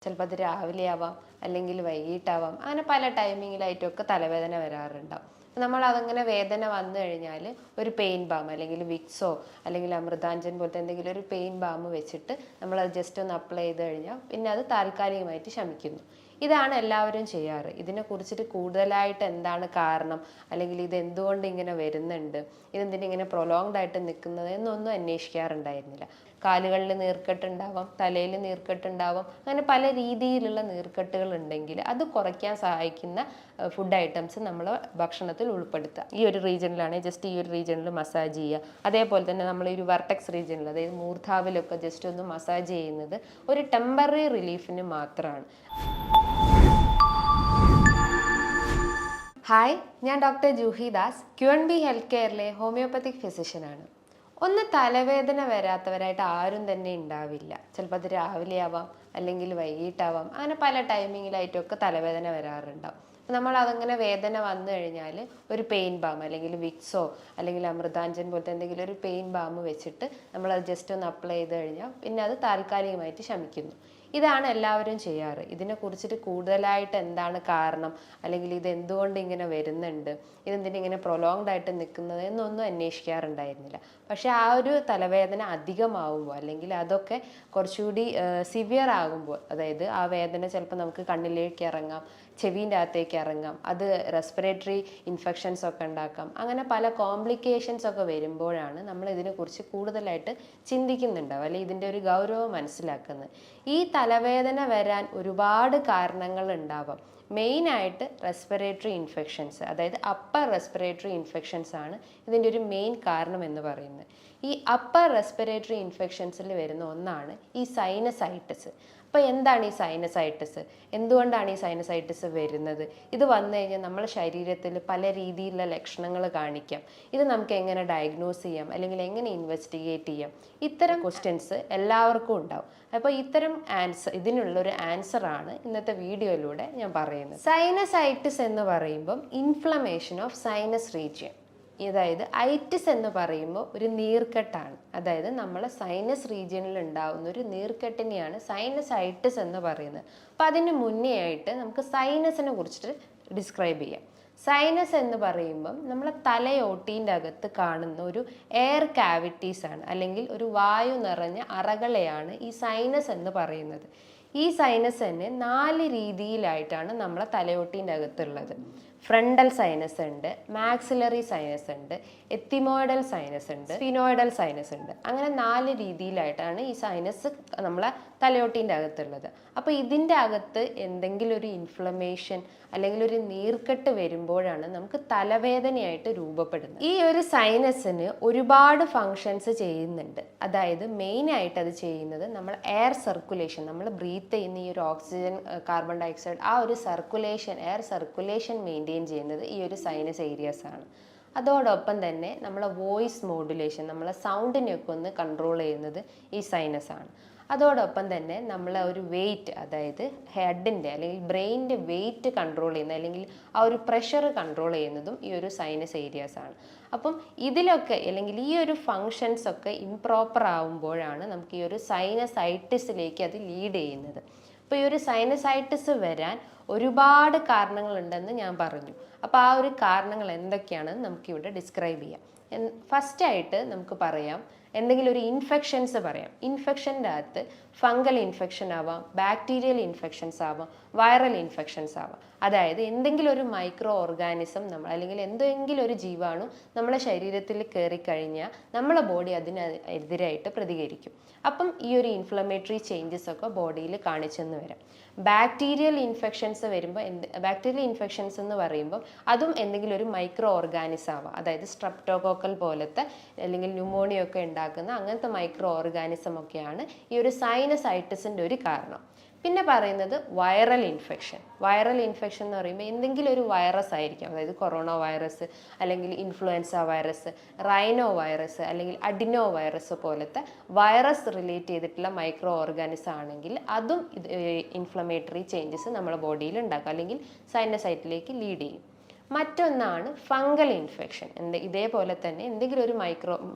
ചിലപ്പോൾ അത് രാവിലെ ആവാം, അല്ലെങ്കിൽ വൈകിട്ടാവാം, അങ്ങനെ പല ടൈമിങ്ങിലായിട്ടൊക്കെ തലവേദന വരാറുണ്ടാവും. നമ്മൾ അതങ്ങനെ വേദന വന്നു കഴിഞ്ഞാൽ ഒരു പെയിൻ ബാം അല്ലെങ്കിൽ വിക്സോ അല്ലെങ്കിൽ അമൃതാഞ്ജൻ പോലത്തെ എന്തെങ്കിലും ഒരു പെയിൻ ബാം വെച്ചിട്ട് നമ്മളത് ജസ്റ്റ് ഒന്ന് അപ്ലൈ ചെയ്ത് കഴിഞ്ഞാൽ പിന്നെ അത് താൽക്കാലികമായിട്ട് ശമിക്കുന്നു. ഇതാണ് എല്ലാവരും ചെയ്യാറ്. ഇതിനെക്കുറിച്ചിട്ട് കൂടുതലായിട്ട് എന്താണ് കാരണം, അല്ലെങ്കിൽ ഇത് എന്തുകൊണ്ട് ഇങ്ങനെ വരുന്നുണ്ട്, ഇതെന്തിനാ ഇങ്ങനെ പ്രൊലോങ്ഡ് ആയിട്ട് നിൽക്കുന്നത് എന്നൊന്നും അന്വേഷിക്കാറുണ്ടായിരുന്നില്ല. കാലുകളിൽ നീർക്കെട്ടുണ്ടാവാം, തലയിൽ നീർക്കെട്ടുണ്ടാവാം, അങ്ങനെ പല രീതിയിലുള്ള നീർക്കെട്ടുകൾ ഉണ്ടെങ്കിൽ അത് കുറയ്ക്കാൻ സഹായിക്കുന്ന ഫുഡ് ഐറ്റംസ് നമ്മൾ ഭക്ഷണത്തിൽ ഉൾപ്പെടുത്തുക. ഈ ഒരു റീജിയനിലാണെങ്കിൽ ജസ്റ്റ് ഈ ഒരു റീജിയനിൽ മസാജ് ചെയ്യുക. അതേപോലെ തന്നെ നമ്മൾ ഈ ഒരു വെർട്ടെക്സ് റീജിയനിൽ, അതായത് മൂർധാവിലൊക്കെ ജസ്റ്റ് ഒന്ന് മസാജ് ചെയ്യുന്നത് ഒരു ടെമ്പററി റിലീഫിന് മാത്രമാണ്. ഹായ്, ഞാൻ doctor Juhi Das, QNB health കെയറിലെ ഹോമിയോപ്പത്തിക് ഫിസിഷ്യനാണ്. ഒന്ന് തലവേദന വരാത്തവരായിട്ട് ആരും തന്നെ ഉണ്ടാവില്ല. ചിലപ്പോൾ അത് രാവിലെ ആവാം, അല്ലെങ്കിൽ വൈകിട്ടാവാം, അങ്ങനെ പല ടൈമിങ്ങിലായിട്ടൊക്കെ തലവേദന വരാറുണ്ടാവും. നമ്മൾ അതങ്ങനെ വേദന വന്നു കഴിഞ്ഞാൽ ഒരു പെയിൻ ബാം അല്ലെങ്കിൽ വിക്സോ അല്ലെങ്കിൽ അമൃതാഞ്ജൻ പോലത്തെ എന്തെങ്കിലും ഒരു പെയിൻ ബാം വെച്ചിട്ട് നമ്മളത് ജസ്റ്റ് ഒന്ന് അപ്ലൈ ചെയ്ത് കഴിഞ്ഞാൽ പിന്നെ അത് താൽക്കാലികമായിട്ട് ശമിക്കുന്നു. ഇതാണ് എല്ലാവരും ചെയ്യാറ്. ഇതിനെക്കുറിച്ചിട്ട് കൂടുതലായിട്ട് എന്താണ് കാരണം, അല്ലെങ്കിൽ ഇത് എന്തുകൊണ്ട് ഇങ്ങനെ വരുന്നുണ്ട്, ഇതെന്തിനാ ഇങ്ങനെ പ്രൊലോങ്ഡ് ആയിട്ട് നിൽക്കുന്നത് എന്നൊന്നും അന്വേഷിക്കാറുണ്ടായിരുന്നില്ല. പക്ഷേ ആ ഒരു തലവേദന അധികമാവുമ്പോൾ, അല്ലെങ്കിൽ അതൊക്കെ കുറച്ചുകൂടി സിവിയർ ആകുമ്പോൾ, അതായത് ആ വേദന ചിലപ്പോൾ നമുക്ക് കണ്ണിലേക്ക് ഇറങ്ങാം, ചെവീൻ്റെ അകത്തേക്ക് ഇറങ്ങാം, അത് റെസ്പിറേറ്ററി ഇൻഫെക്ഷൻസ് ഒക്കെ ഉണ്ടാക്കാം, അങ്ങനെ പല കോംപ്ലിക്കേഷൻസ് ഒക്കെ വരുമ്പോഴാണ് നമ്മൾ ഇതിനെക്കുറിച്ച് കൂടുതലായിട്ട് ചിന്തിക്കുന്നുണ്ടാവും, അല്ലെങ്കിൽ ഇതിൻ്റെ ഒരു ഗൗരവം മനസ്സിലാക്കുന്നത്. ഈ തലവേദന വരാൻ ഒരുപാട് കാരണങ്ങൾ ഉണ്ടാവാം. മെയിനായിട്ട് റെസ്പിറേറ്ററി ഇൻഫെക്ഷൻസ്, അതായത് അപ്പർ റെസ്പിറേറ്ററി ഇൻഫെക്ഷൻസ് ആണ് ഇതിൻ്റെ ഒരു മെയിൻ കാരണം എന്ന് പറയുന്നത്. ഈ അപ്പർ റെസ്പിറേറ്ററി ഇൻഫെക്ഷൻസിൽ വരുന്ന ഒന്നാണ് ഈ സൈനസൈറ്റിസ്. അപ്പോൾ എന്താണ് ഈ സൈനസൈറ്റിസ്, എന്തുകൊണ്ടാണ് ഈ സൈനസൈറ്റിസ് വരുന്നത്, ഇത് വന്നു കഴിഞ്ഞാൽ നമ്മുടെ ശരീരത്തിൽ പല രീതിയിലുള്ള ലക്ഷണങ്ങൾ കാണിക്കാം, ഇത് നമുക്ക് എങ്ങനെ ഡയഗ്നോസ് ചെയ്യാം, അല്ലെങ്കിൽ എങ്ങനെ ഇൻവെസ്റ്റിഗേറ്റ് ചെയ്യാം, ഇത്തരം ക്വസ്റ്റ്യൻസ് എല്ലാവർക്കും ഉണ്ടാവും. അപ്പോൾ ഇത്തരം ഇതിനുള്ളൊരു ആൻസറാണ് ഇന്നത്തെ വീഡിയോയിലൂടെ ഞാൻ പറയുന്നത്. സൈനസൈറ്റിസ് എന്ന് പറയുമ്പം ഇൻഫ്ലമേഷൻ ഓഫ് സൈനസ് റീജിയൻ, അതായത് ഐറ്റിസ് എന്ന് പറയുമ്പോൾ ഒരു നീർക്കെട്ടാണ്. അതായത് നമ്മളെ സൈനസ് റീജിയനിൽ ഉണ്ടാകുന്ന ഒരു നീർക്കെട്ടിനെയാണ് സൈനസൈറ്റിസ് എന്ന് പറയുന്നത്. അപ്പം അതിന് മുന്നേ ആയിട്ട് നമുക്ക് സൈനസിനെ കുറിച്ചിട്ട് ഡിസ്ക്രൈബ് ചെയ്യാം. സൈനസ് എന്ന് പറയുമ്പം നമ്മളെ തലയോട്ടീൻ്റെ അകത്ത് കാണുന്ന ഒരു എയർ കാവിറ്റീസ് ആണ്, അല്ലെങ്കിൽ ഒരു വായു നിറഞ്ഞ അറകളെയാണ് ഈ സൈനസ് എന്ന് പറയുന്നത്. ഈ സൈനസ് തന്നെ 4 രീതിയിലായിട്ടാണ് നമ്മളെ തലയോട്ടീൻ്റെ അകത്തുള്ളത്. ഫ്രണ്ടൽ സൈനസ് ഉണ്ട്, മാക്സിലറി സൈനസ് ഉണ്ട്, എത്തിമോയിഡൽ സൈനസ് ഉണ്ട്, സ്ഫിനോയിഡൽ സൈനസ് ഉണ്ട്. അങ്ങനെ 4 രീതിയിലായിട്ടാണ് ഈ സൈനസ് നമ്മളെ തലയോട്ടീൻ്റെ അകത്തുള്ളത്. അപ്പോൾ ഇതിൻ്റെ അകത്ത് എന്തെങ്കിലും ഒരു ഇൻഫ്ലമേഷൻ അല്ലെങ്കിൽ ഒരു നീർക്കെട്ട് വരുമ്പോഴാണ് നമുക്ക് തലവേദനയായിട്ട് രൂപപ്പെടുന്നത്. ഈ ഒരു സൈനസിന് ഒരുപാട് ഫങ്ഷൻസ് ചെയ്യുന്നുണ്ട്. അതായത് മെയിനായിട്ട് അത് ചെയ്യുന്നത് നമ്മൾ എയർ സർക്കുലേഷൻ, നമ്മൾ ബ്രീത്ത് ചെയ്യുന്ന ഈ ഒരു ഓക്സിജൻ, കാർബൺ ഡയോക്സൈഡ്, ആ ഒരു സർക്കുലേഷൻ, എയർ സർക്കുലേഷൻ മെയിൻറ്റെയിൻ ചെയ്യുന്നത് ഈ ഒരു സൈനസ് ഏരിയാസ് ആണ്. അതോടൊപ്പം തന്നെ നമ്മളെ വോയിസ് മോഡുലേഷൻ, നമ്മളെ സൗണ്ടിനെയൊക്കെ ഒന്ന് കൺട്രോൾ ചെയ്യുന്നത് ഈ സൈനസ് ആണ്. അതോടൊപ്പം തന്നെ നമ്മളെ ഒരു വെയിറ്റ്, അതായത് ഹെഡിൻ്റെ അല്ലെങ്കിൽ ബ്രെയിനിൻ്റെ വെയിറ്റ് കൺട്രോൾ ചെയ്യുന്ന, അല്ലെങ്കിൽ ആ ഒരു പ്രഷർ കൺട്രോൾ ചെയ്യുന്നതും ഈ ഒരു സൈനസ് ഏരിയാസ് ആണ്. അപ്പം ഇതിലൊക്കെ, അല്ലെങ്കിൽ ഈ ഒരു ഫങ്ഷൻസ് ഒക്കെ ഇംപ്രോപ്പർ ആവുമ്പോഴാണ് നമുക്ക് ഈ ഒരു സൈനസൈറ്റിസിലേക്ക് അത് ലീഡ് ചെയ്യുന്നത്. അപ്പോൾ ഈ ഒരു സൈനസൈറ്റിസ് വരാൻ ഒരുപാട് കാരണങ്ങളുണ്ടെന്ന് ഞാൻ പറഞ്ഞു. അപ്പോൾ ആ ഒരു കാരണങ്ങൾ എന്തൊക്കെയാണെന്ന് നമുക്കിവിടെ ഡിസ്ക്രൈബ് ചെയ്യാം. ഫസ്റ്റായിട്ട് നമുക്ക് പറയാം, എന്തെങ്കിലും ഒരു ഇൻഫെക്ഷൻസ് പറയാം. ഇൻഫെക്ഷൻ്റെ അകത്ത് ഫംഗൽ ഇൻഫെക്ഷൻ ആവാം, ബാക്ടീരിയൽ ഇൻഫെക്ഷൻസ് ആവാം, വൈറൽ ഇൻഫെക്ഷൻസ് ആവാം. അതായത് എന്തെങ്കിലും ഒരു മൈക്രോ ഓർഗാനിസം അല്ലെങ്കിൽ എന്തെങ്കിലും ഒരു ജീവാണു നമ്മളെ ശരീരത്തിൽ കയറിക്കഴിഞ്ഞാൽ നമ്മളെ ബോഡി അതിനെതിരായിട്ട് പ്രതികരിക്കും. അപ്പം ഈ ഒരു ഇൻഫ്ലമേറ്ററി ചേഞ്ചസ് ഒക്കെ ബോഡിയിൽ കാണിച്ചെന്ന് വരാം. ബാക്ടീരിയൽ ഇൻഫെക്ഷൻസ് വരുമ്പോൾ ബാക്ടീരിയൽ ഇൻഫെക്ഷൻസ് എന്ന് പറയുമ്പോൾ അതും എന്തെങ്കിലും ഒരു മൈക്രോ ഓർഗാനിസം ആവാം. അതായത് സ്ട്രെപ്റ്റോകോക്കൽ പോലത്തെ, അല്ലെങ്കിൽ ന്യൂമോണിയ ഒക്കെ ഉണ്ടാക്കുന്ന അങ്ങനത്തെ മൈക്രോ ഓർഗാനിസം ഒക്കെയാണ് ഈ ഒരു സൈനസൈറ്റിസിൻ്റെ ഒരു കാരണം. പിന്നെ പറയുന്നത് വൈറൽ ഇൻഫെക്ഷൻ. വൈറൽ ഇൻഫെക്ഷൻ എന്ന് പറയുമ്പോൾ എന്തെങ്കിലും ഒരു വൈറസ് ആയിരിക്കാം. അതായത് കൊറോണ വൈറസ്, അല്ലെങ്കിൽ ഇൻഫ്ലുവൻസ വൈറസ്, റൈനോ വൈറസ്, അല്ലെങ്കിൽ അഡിനോ വൈറസ് പോലത്തെ വൈറസ് റിലേറ്റ് ചെയ്തിട്ടുള്ള മൈക്രോ ഓർഗാനിസം ആണെങ്കിൽ അതും ഇൻഫ്ലമേറ്ററി ചേഞ്ചസ് നമ്മുടെ ബോഡിയിൽ ഉണ്ടാക്കും, അല്ലെങ്കിൽ സൈനസൈറ്റിലേക്ക് ലീഡ് ചെയ്യും. മറ്റൊന്നാണ് ഫംഗൽ ഇൻഫെക്ഷൻ. ഇതേപോലെ തന്നെ എന്തെങ്കിലും ഒരു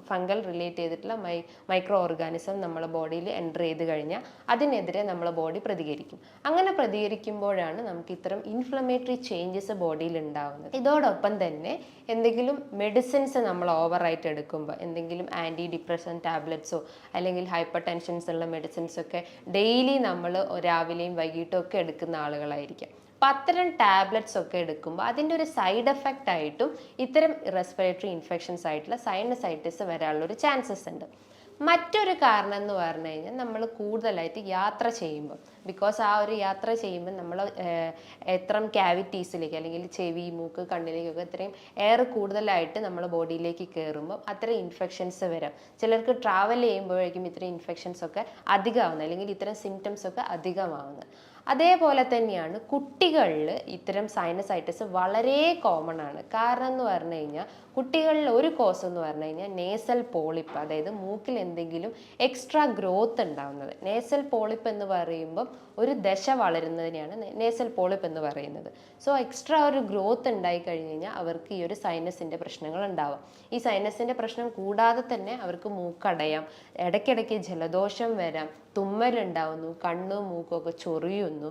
ഫംഗൽ റിലേറ്റ് ചെയ്തിട്ടുള്ള മൈക്രോ ഓർഗാനിസം നമ്മളെ ബോഡിയിൽ എൻ്റർ ചെയ്ത് കഴിഞ്ഞാൽ അതിനെതിരെ നമ്മളെ ബോഡി പ്രതികരിക്കും. അങ്ങനെ പ്രതികരിക്കുമ്പോഴാണ് നമുക്ക് ഇത്തരം ഇൻഫ്ലമേറ്ററി ചേഞ്ചസ് ബോഡിയിൽ ഉണ്ടാവുന്നത്. ഇതോടൊപ്പം തന്നെ എന്തെങ്കിലും മെഡിസിൻസ് നമ്മൾ ഓവറായിട്ട് എടുക്കുമ്പോൾ, എന്തെങ്കിലും ആൻറ്റി ഡിപ്രഷൻ ടാബ്ലറ്റ്സോ അല്ലെങ്കിൽ ഹൈപ്പർ ടെൻഷൻസ് ഉള്ള മെഡിസിൻസ് ഒക്കെ ഡെയിലി നമ്മൾ രാവിലെയും വൈകിട്ടും ഒക്കെ എടുക്കുന്ന ആളുകളായിരിക്കാം. അപ്പം അത്തരം ടാബ്ലറ്റ്സ് ഒക്കെ എടുക്കുമ്പോൾ അതിൻ്റെ ഒരു സൈഡ് എഫക്റ്റ് ആയിട്ടും ഇത്തരം റെസ്പിറേറ്ററി ഇൻഫെക്ഷൻസ് ആയിട്ടുള്ള സൈനസൈറ്റിസ് വരാനുള്ളൊരു ചാൻസസ് ഉണ്ട്. മറ്റൊരു കാരണം എന്ന് പറഞ്ഞു കഴിഞ്ഞാൽ നമ്മൾ കൂടുതലായിട്ട് യാത്ര ചെയ്യുമ്പോൾ, ബിക്കോസ് ആ ഒരു യാത്ര ചെയ്യുമ്പോൾ നമ്മൾ എത്രം ക്യാവിറ്റീസിലേക്ക് അല്ലെങ്കിൽ ചെവി, മൂക്ക്, കണ്ണിലേക്കൊക്കെ ഇത്രയും എയർ കൂടുതലായിട്ട് നമ്മുടെ ബോഡിയിലേക്ക് കയറുമ്പോൾ അത്തരം ഇൻഫെക്ഷൻസ് വരാം. ചിലർക്ക് ട്രാവൽ ചെയ്യുമ്പോഴേക്കും ഇത്തരം ഇൻഫെക്ഷൻസ് ഒക്കെ അധികമാവുന്നത് അല്ലെങ്കിൽ ഇത്തരം സിംറ്റംസ് ഒക്കെ അധികമാവുന്നത്. അതേപോലെ തന്നെയാണ് കുട്ടികളിൽ ഇത്തരം സൈനസൈറ്റിസ് വളരെ കോമൺ ആണ്. കാരണം എന്ന് പറഞ്ഞു കഴിഞ്ഞാൽ കുട്ടികളിൽ ഒരു കോസ് എന്ന് പറഞ്ഞു കഴിഞ്ഞാൽ നേസൽ പോളിപ്പ്, അതായത് മൂക്കിൽ എന്തെങ്കിലും എക്സ്ട്രാ ഗ്രോത്ത് ഉണ്ടാവുന്നത്. നേസൽ പോളിപ്പ് എന്ന് പറയുമ്പം ഒരു ദശ വളരുന്നതിനെയാണ് നേസൽ പോളിപ്പ് എന്ന് പറയുന്നത്. സോ എക്സ്ട്രാ ഒരു ഗ്രോത്ത് ഉണ്ടായി കഴിഞ്ഞ് കഴിഞ്ഞാൽ അവർക്ക് ഈ ഒരു സൈനസിൻ്റെ പ്രശ്നങ്ങൾ ഉണ്ടാവാം. ഈ സൈനസിൻ്റെ പ്രശ്നം കൂടാതെ തന്നെ അവർക്ക് മൂക്കടയാം, ഇടയ്ക്കിടയ്ക്ക് ജലദോഷം വരാം, തുമ്മലുണ്ടാവുന്നു, കണ്ണും മൂക്കൊക്കെ ചൊറിയുന്നു,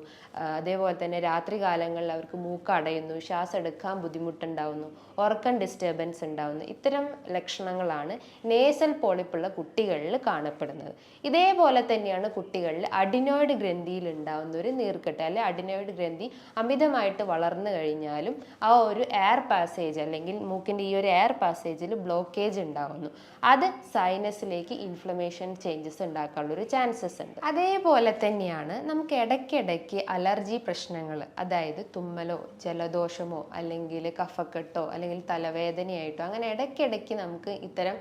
അതേപോലെ തന്നെ രാത്രി കാലങ്ങളിൽ അവർക്ക് മൂക്കടയുന്നു, ശ്വാസം എടുക്കാൻ ബുദ്ധിമുട്ടുണ്ടാവുന്നു, ഉറക്കം ഡിസ്റ്റർബൻസ് ഉണ്ടാവുന്നു. ഇത്തരം ലക്ഷണങ്ങളാണ് നേസൽ പോളിപ്പുള്ള കുട്ടികളിൽ കാണപ്പെടുന്നത്. ഇതേപോലെ തന്നെയാണ് കുട്ടികളിൽ അഡിനോയിഡ് ഗ്രന്ഥിയിൽ ഉണ്ടാവുന്ന ഒരു നീർക്കെട്ട്, അല്ലെ അഡിനോയിഡ് ഗ്രന്ഥി അമിതമായിട്ട് വളർന്നു കഴിഞ്ഞാലും ആ ഒരു എയർ പാസേജ് അല്ലെങ്കിൽ മൂക്കിൻ്റെ ഈ ഒരു എയർ പാസേജിൽ ബ്ലോക്കേജ് ഉണ്ടാവുന്നു. അത് സൈനസിലേക്ക് ഇൻഫ്ലമേഷൻ ചേഞ്ചസ് ഉണ്ടാക്കാനുള്ള ഒരു ചാൻസസ് ഉണ്ട്. അതേപോലെ തന്നെയാണ് നമുക്ക് ഇടയ്ക്കിടയ്ക്ക് അലർജി പ്രശ്നങ്ങൾ, അതായത് തുമ്മലോ ജലദോഷമോ അല്ലെങ്കിൽ കഫക്കെട്ടോ അല്ലെങ്കിൽ തലവേദനയായിട്ടോ അങ്ങനെ ഇടയ്ക്കിടയ്ക്ക് നമുക്ക് ഇത്തരം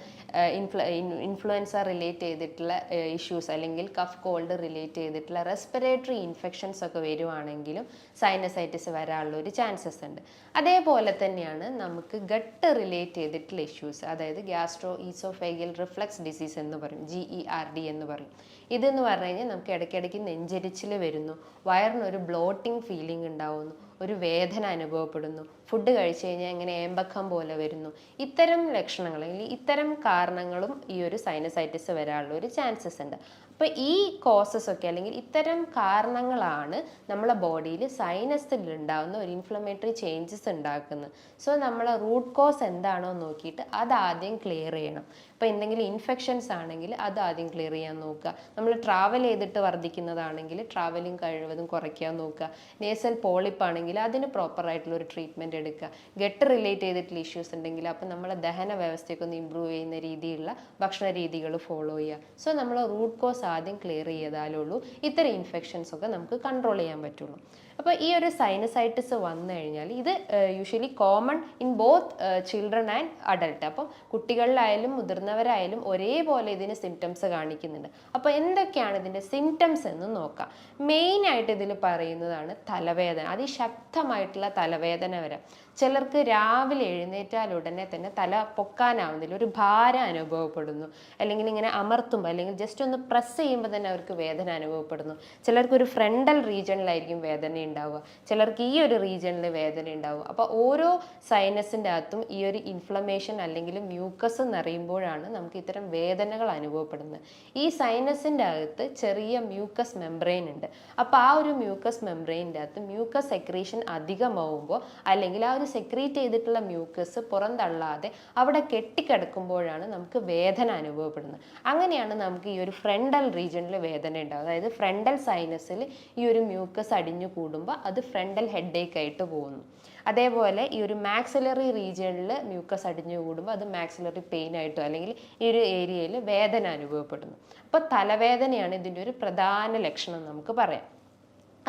ഇൻഫ്ലുവൻസ റിലേറ്റ് ചെയ്തിട്ടുള്ള ഇഷ്യൂസ് അല്ലെങ്കിൽ കഫ് കോൾഡ് റിലേറ്റ് ചെയ്തിട്ടുള്ള റെസ്പിറേറ്ററി ഇൻഫെക്ഷൻസ് ഒക്കെ വരുവാണെങ്കിലും സൈനസൈറ്റിസ് വരാനുള്ള ഒരു ചാൻസസ് ഉണ്ട്. അതേപോലെ തന്നെയാണ് നമുക്ക് ഗട്ട് റിലേറ്റ് ചെയ്തിട്ടുള്ള ഇഷ്യൂസ്, അതായത് ഗ്യാസ്ട്രോ ഈസോഫേഗിയൽ റിഫ്ലക്സ് ഡിസീസ് എന്ന് പറയും, GERD എന്ന് പറയും. ഇതെന്ന് പറഞ്ഞു കഴിഞ്ഞാൽ നമുക്ക് ഇടയ്ക്കിടയ്ക്ക് നെഞ്ചരിച്ചിൽ വരുന്നു, വയറിനൊരു ബ്ലോട്ടിംഗ് ഫീലിംഗ് ഉണ്ടാവുന്നു, ഒരു വേദന അനുഭവപ്പെടുന്നു, ഫുഡ് കഴിച്ചു കഴിഞ്ഞാൽ ഇങ്ങനെ ഏമ്പക്കം പോലെ വരുന്നു. ഇത്തരം ലക്ഷണങ്ങൾ അല്ലെങ്കിൽ ഇത്തരം കാരണങ്ങളും ഈ ഒരു സൈനസൈറ്റിസ് വരാനുള്ള ഒരു ചാൻസസ് ഉണ്ട്. അപ്പോൾ ഈ കോസസ് ഒക്കെ അല്ലെങ്കിൽ ഇത്തരം കാരണങ്ങളാണ് നമ്മളെ ബോഡിയിൽ സൈനസിൽ ഉണ്ടാകുന്ന ഒരു ഇൻഫ്ലമേറ്ററി ചേഞ്ചസ് ഉണ്ടാക്കുന്നത്. സോ നമ്മളെ റൂട്ട് കോസ് എന്താണോ നോക്കിയിട്ട് അത് ആദ്യം ക്ലിയർ ചെയ്യണം. ഇപ്പോൾ എന്തെങ്കിലും ഇൻഫെക്ഷൻസ് ആണെങ്കിൽ അത് ആദ്യം ക്ലിയർ ചെയ്യാൻ നോക്കുക. നമ്മൾ ട്രാവൽ ചെയ്തിട്ട് വർദ്ധിക്കുന്നതാണെങ്കിൽ ട്രാവലിംഗ് കഴിവതും കുറയ്ക്കാൻ നോക്കുക. നേസൽ പോളിപ്പ് ആണെങ്കിൽ അതിന് പ്രോപ്പറായിട്ടുള്ള ഒരു ട്രീറ്റ്മെൻറ്റ് എടുക്കുക. ഗട്ട് റിലേറ്റ് ചെയ്തിട്ടുള്ള ഇഷ്യൂസ് ഉണ്ടെങ്കിൽ അപ്പോൾ നമ്മളെ ദഹന വ്യവസ്ഥയൊക്കെ ഒന്ന് ഇമ്പ്രൂവ് ചെയ്യുന്ന രീതിയിലുള്ള ഭക്ഷണ രീതികൾ ഫോളോ ചെയ്യുക. സോ നമ്മൾ റൂട്ട് കോസ് ആദ്യം ക്ലിയർ ചെയ്താലുള്ളൂ ഇത്തരം ഇൻഫെക്ഷൻസ് ഒക്കെ നമുക്ക് കൺട്രോൾ ചെയ്യാൻ പറ്റുള്ളൂ. അപ്പോൾ ഈ ഒരു സൈനസൈറ്റിസ് വന്നു കഴിഞ്ഞാൽ ഇത് usually common in both children and adult. അപ്പം കുട്ടികളിലായാലും മുതിർന്നവരായാലും ഒരേപോലെ ഇതിന് സിംറ്റംസ് കാണിക്കുന്നുണ്ട്. അപ്പോൾ എന്തൊക്കെയാണ് ഇതിൻ്റെ സിംറ്റംസ് എന്ന് നോക്കാം. മെയിനായിട്ട് ഇതിൽ പറയുന്നതാണ് തലവേദന, അതിശക്തമായിട്ടുള്ള തലവേദന വരാം. ചിലർക്ക് രാവിലെ എഴുന്നേറ്റാൽ ഉടനെ തന്നെ തല പൊക്കാനാവുന്നില്ല, ഒരു ഭാരം അനുഭവപ്പെടുന്നു, അല്ലെങ്കിൽ ഇങ്ങനെ അമർത്തുമ്പോൾ അല്ലെങ്കിൽ ജസ്റ്റ് ഒന്ന് പ്രസ് ചെയ്യുമ്പോൾ തന്നെ അവർക്ക് വേദന അനുഭവപ്പെടുന്നു. ചിലർക്ക് ഒരു ഫ്രണ്ടൽ റീജിയണിലായിരിക്കും വേദന ഉണ്ടാവുക, ചിലർക്ക് ഈ ഒരു റീജിയണിൽ വേദന ഉണ്ടാവുക. അപ്പോൾ ഓരോ സൈനസിൻ്റെ അകത്തും ഈ ഒരു ഇൻഫ്ലമേഷൻ അല്ലെങ്കിൽ മ്യൂക്കസ് നിറയുമ്പോഴാണ് നമുക്ക് ഇത്തരം വേദനകൾ അനുഭവപ്പെടുന്നത്. ഈ സൈനസിൻ്റെ അകത്ത് ചെറിയ മ്യൂക്കസ് മെംബ്രെയിൻ ഉണ്ട്. അപ്പോൾ ആ ഒരു മ്യൂക്കസ് മെംബ്രെയിൻ്റെ അകത്ത് മ്യൂക്കസ് സെക്രീഷൻ അധികമാവുമ്പോൾ അല്ലെങ്കിൽ ആ ഒരു സെക്രീറ്റ് ചെയ്തിട്ടുള്ള മ്യൂക്കസ് പുറന്തള്ളാതെ അവിടെ കെട്ടിക്കിടക്കുമ്പോഴാണ് നമുക്ക് വേദന അനുഭവപ്പെടുന്നത്. അങ്ങനെയാണ് നമുക്ക് ഈ ഒരു ഫ്രണ്ടൽ റീജിയണിൽ വേദന ഉണ്ടാവുക. അതായത് ഫ്രണ്ടൽ സൈനസിൽ ഈ ഒരു മ്യൂക്കസ് അടിഞ്ഞു കൂടുമ്പോൾ അത് ഫ്രണ്ടൽ ഹെഡേക്ക് ആയിട്ട് പോകുന്നു. അതേപോലെ ഈ ഒരു മാക്സിലറി റീജിയണിൽ മ്യൂക്കസ് അടിഞ്ഞു കൂടുമ്പോൾ അത് മാക്സിലറി പെയിൻ ആയിട്ടോ അല്ലെങ്കിൽ ഈ ഒരു ഏരിയയിൽ വേദന അനുഭവപ്പെടുന്നു. അപ്പോൾ തലവേദനയാണ് ഇതിൻ്റെ ഒരു പ്രധാന ലക്ഷണം നമുക്ക് പറയാം.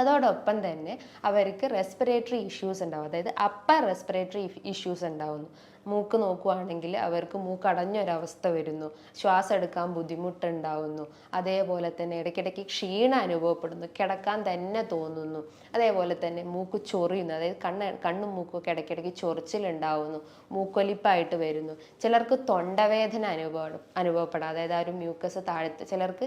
അതോടൊപ്പം തന്നെ അവർക്ക് റെസ്പിറേറ്ററി ഇഷ്യൂസ് ഉണ്ടാവും, അതായത് അപ്പർ റെസ്പിറേറ്ററി ഇഷ്യൂസ് ഉണ്ടാവുന്നു. മൂക്ക് നോക്കുകയാണെങ്കിൽ അവർക്ക് മൂക്കടഞ്ഞൊരവസ്ഥ വരുന്നു, ശ്വാസം എടുക്കാൻ ബുദ്ധിമുട്ടുണ്ടാവുന്നു, അതേപോലെ തന്നെ ഇടയ്ക്കിടയ്ക്ക് ക്ഷീണം അനുഭവപ്പെടുന്നു, കിടക്കാൻ തന്നെ തോന്നുന്നു, അതേപോലെ തന്നെ മൂക്ക് ചൊറിയുന്നു, അതായത് കണ്ണും മൂക്കൊക്കെ ഇടയ്ക്കിടയ്ക്ക് ചൊറിച്ചിലുണ്ടാവുന്നു, മൂക്കൊലിപ്പായിട്ട് വരുന്നു, ചിലർക്ക് തൊണ്ടവേദന അനുഭവപ്പെടാം, അതായത് ആ ഒരു ചിലർക്ക്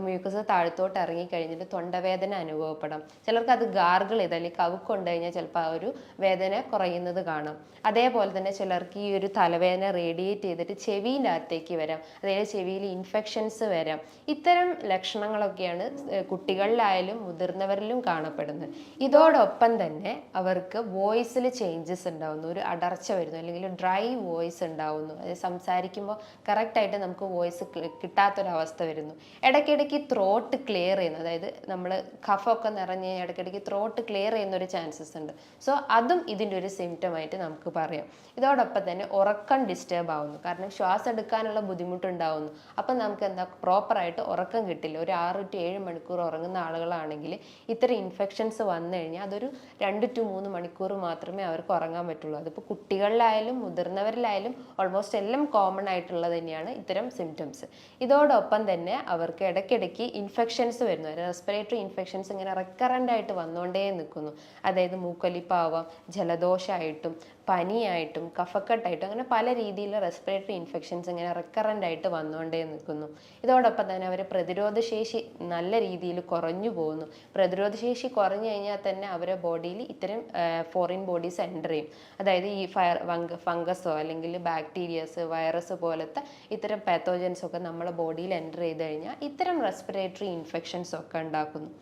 മ്യൂക്കസ് താഴത്തോട്ട് ഇറങ്ങിക്കഴിഞ്ഞിട്ട് തൊണ്ടവേദന അനുഭവപ്പെടാം, ചിലർക്ക് അത് ഗാർഗിൾ ചെയ്ത് അല്ലെങ്കിൽ കവുക്കൊണ്ട് കഴിഞ്ഞാൽ ചിലപ്പോൾ ആ ഒരു വേദന കുറയുന്നത് കാണാം. അതേപോലെ തന്നെ ചിലർക്ക് ഈ ഒരു തലവേദന റേഡിയേറ്റ് ചെയ്തിട്ട് ചെവിൻ്റെ അകത്തേക്ക് വരാം, അതായത് ചെവിയിൽ ഇൻഫെക്ഷൻസ് വരാം. ഇത്തരം ലക്ഷണങ്ങളൊക്കെയാണ് കുട്ടികളിലായാലും മുതിർന്നവരിലും കാണപ്പെടുന്നത്. ഇതോടൊപ്പം തന്നെ അവർക്ക് വോയിസിൽ ചേഞ്ചസ് ഉണ്ടാവുന്നു, ഒരു അടർച്ച വരുന്നു, അല്ലെങ്കിൽ ഡ്രൈ വോയിസ് ഉണ്ടാവുന്നു, അതായത് സംസാരിക്കുമ്പോൾ കറക്റ്റായിട്ട് നമുക്ക് വോയിസ് കിട്ടാത്തൊരവസ്ഥ വരുന്നു. ഇടയ്ക്കിടയ്ക്ക് ത്രോട്ട് ക്ലിയർ ചെയ്യുന്നു, അതായത് നമ്മൾ കഫമൊക്കെ നിറഞ്ഞ് ഇടയ്ക്കിടയ്ക്ക് ത്രോട്ട് ക്ലിയർ ചെയ്യുന്ന ഒരു ചാൻസസ് ഉണ്ട്. സോ അതും ഇതിൻ്റെ ഒരു സിംറ്റമായിട്ട് നമുക്ക് പറയാം. ഇതോടൊപ്പം തന്നെ ഉറക്കം ഡിസ്റ്റർബ് ആവുന്നു, കാരണം ശ്വാസം എടുക്കാനുള്ള ബുദ്ധിമുട്ടുണ്ടാവുന്നു. അപ്പം നമുക്ക് പ്രോപ്പറായിട്ട് ഉറക്കം കിട്ടില്ല. ഒരു 6 to 7 മണിക്കൂർ ഉറങ്ങുന്ന ആളുകളാണെങ്കിൽ ഇത്തരം ഇൻഫെക്ഷൻസ് വന്നു കഴിഞ്ഞാൽ അതൊരു 2 to 3 മണിക്കൂർ മാത്രമേ അവർക്ക് ഉറങ്ങാൻ പറ്റുള്ളൂ. അതിപ്പോൾ കുട്ടികളിലായാലും മുതിർന്നവരിലായാലും ഓൾമോസ്റ്റ് എല്ലാം കോമൺ ആയിട്ടുള്ളത് തന്നെയാണ് ഇത്തരം സിംറ്റംസ്. ഇതോടൊപ്പം തന്നെ അവർക്ക് ഇടയ്ക്കിടയ്ക്ക് ഇൻഫെക്ഷൻസ് വരുന്നു, റെസ്പിറേറ്ററി ഇൻഫെക്ഷൻസ് ഇങ്ങനെ റെക്കറൻ്റ് ആയിട്ട് വന്നുകൊണ്ടേ നിൽക്കുന്നു. അതായത് മൂക്കൊലിപ്പാവാം, ജലദോഷമായിട്ടും പനിയായിട്ടും കഫക്കെട്ടായിട്ടും അങ്ങനെ പല രീതിയിലുള്ള റെസ്പിറേറ്ററി ഇൻഫെക്ഷൻസ് ഇങ്ങനെ റെക്കറൻ്റ് ആയിട്ട് വന്നുകൊണ്ടേ നിൽക്കുന്നു. ഇതോടൊപ്പം തന്നെ അവരെ പ്രതിരോധശേഷി നല്ല രീതിയിൽ കുറഞ്ഞു പോകുന്നു. പ്രതിരോധശേഷി കുറഞ്ഞു കഴിഞ്ഞാൽ തന്നെ അവരുടെ ബോഡിയിൽ ഇത്തരം ഫോറിൻ ബോഡീസ് എൻ്റർ ചെയ്യും. അതായത് ഈ ഫംഗസോ അല്ലെങ്കിൽ ബാക്ടീരിയസ്, വൈറസ് പോലത്തെ ഇത്തരം പാത്തോജൻസ് ഒക്കെ നമ്മളെ ബോഡിയിൽ എൻ്റർ ചെയ്ത് കഴിഞ്ഞാൽ ഇത്തരം റെസ്പിറേറ്ററി ഇൻഫെക്ഷൻസ് ഒക്കെ ഉണ്ടാക്കുന്നു.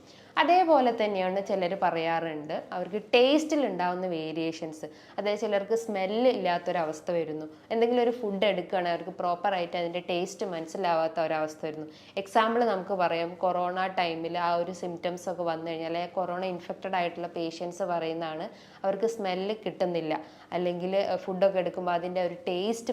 അതേപോലെ തന്നെയാണ് ചിലർ പറയാറുണ്ട് അവർക്ക് ടേസ്റ്റിൽ ഉണ്ടാകുന്ന വേരിയേഷൻസ്, അതായത് ചിലർക്ക് സ്മെല്ല് ഇല്ലാത്തൊരവസ്ഥ വരുന്നു. എന്തെങ്കിലും ഒരു ഫുഡ് എടുക്കുകയാണെങ്കിൽ അവർക്ക് പ്രോപ്പറായിട്ട് അതിൻ്റെ ടേസ്റ്റ് മനസ്സിലാവാത്ത ഒരവസ്ഥ വരുന്നു. എക്സാമ്പിൾ നമുക്ക് പറയാം, കൊറോണ ടൈമിൽ ആ ഒരു സിംറ്റംസ് ഒക്കെ വന്നു കഴിഞ്ഞാൽ കൊറോണ ഇൻഫെക്റ്റഡ് ആയിട്ടുള്ള പേഷ്യൻസ് പറയുന്നതാണ് അവർക്ക് സ്മെല്ല് കിട്ടുന്നില്ല, അല്ലെങ്കിൽ ഫുഡൊക്കെ എടുക്കുമ്പോൾ അതിൻ്റെ ഒരു ടേസ്റ്റ്